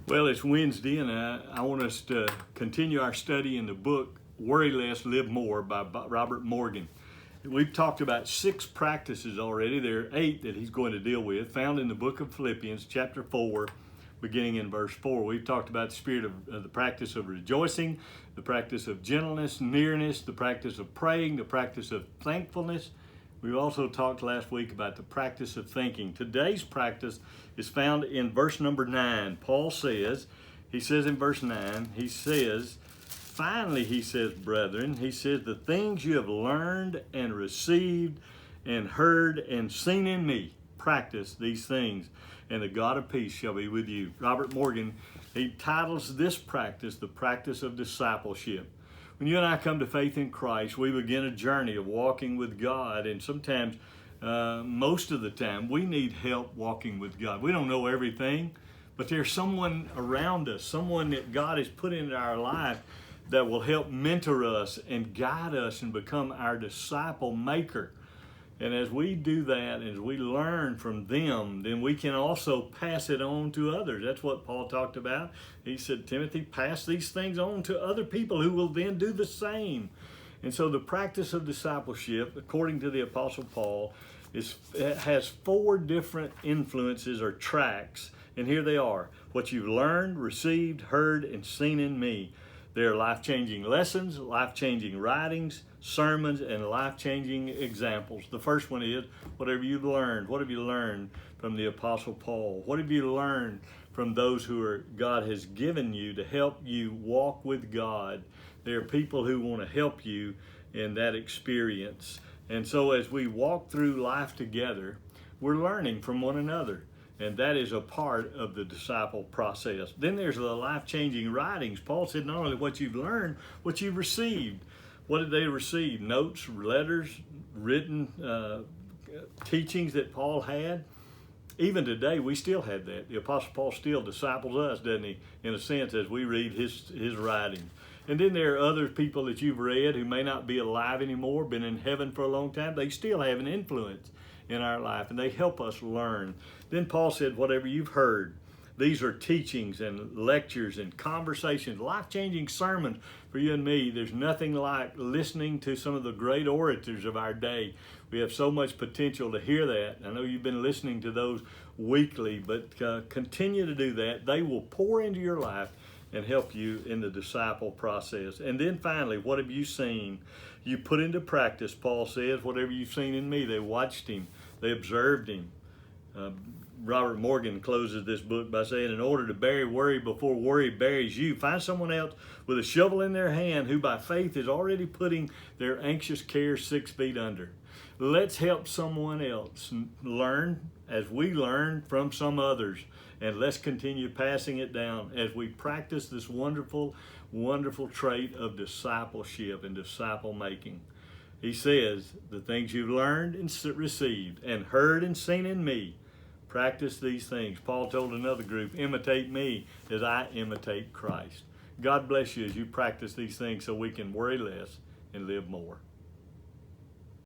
Well, it's Wednesday, and I want us to continue our study in the book Worry Less, Live More by Robert Morgan. We've talked about 6 practices already. There are 8 that he's going to deal with, found in the book of Philippians, chapter 4, beginning in verse 4. We've talked about the spirit of the practice of rejoicing, the practice of gentleness, nearness, the practice of praying, the practice of thankfulness. We also talked last week about the practice of thinking. Today's practice is found in verse number 9. Paul says, in verse 9, finally, he says, brethren, the things you have learned and received and heard and seen in me, practice these things, and the God of peace shall be with you. Robert Morgan, he titles this practice, the practice of discipleship. When you and I come to faith in Christ, we begin a journey of walking with God, and sometimes, most of the time, we need help walking with God. We don't know everything, but there's someone around us, someone that God has put into our life that will help mentor us and guide us and become our disciple maker. And as we do that, as we learn from them, then we can also pass it on to others. That's what Paul talked about. He said, Timothy, pass these things on to other people who will then do the same. And so the practice of discipleship, according to the Apostle Paul, has 4 different influences or tracks. And here they are: what you've learned, received, heard, and seen in me. There are life-changing lessons, life-changing writings, sermons, and life-changing examples. The first one is, whatever you've learned. What have you learned from the Apostle Paul? What have you learned from those who God has given you to help you walk with God? There are people who want to help you in that experience. And so as we walk through life together, we're learning from one another. And that is a part of the disciple process. Then there's the life-changing writings. Paul said not only what you've learned, what you've received. What did they receive? Notes, letters, written teachings that Paul had. Even today, we still have that. The Apostle Paul still disciples us, doesn't he? In a sense, as we read his writings. And then there are other people that you've read who may not be alive anymore, been in heaven for a long time. They still have an influence in our life, and they help us learn. Then Paul said, whatever you've heard. These are teachings and lectures and conversations, life-changing sermons for you and me. There's nothing like listening to some of the great orators of our day. We have so much potential to hear that. I know you've been listening to those weekly, but continue to do that. They will pour into your life and help you in the disciple process. And then finally, what have you seen? You put into practice, Paul says, whatever you've seen in me. They watched him. They observed him. Robert Morgan closes this book by saying, in order to bury worry before worry buries you, find someone else with a shovel in their hand who by faith is already putting their anxious cares 6 feet under. Let's help someone else learn as we learn from some others. And let's continue passing it down as we practice this wonderful, wonderful trait of discipleship and disciple making. He says, the things you've learned and received and heard and seen in me, practice these things. Paul told another group, imitate me as I imitate Christ. God bless you as you practice these things so we can worry less and live more.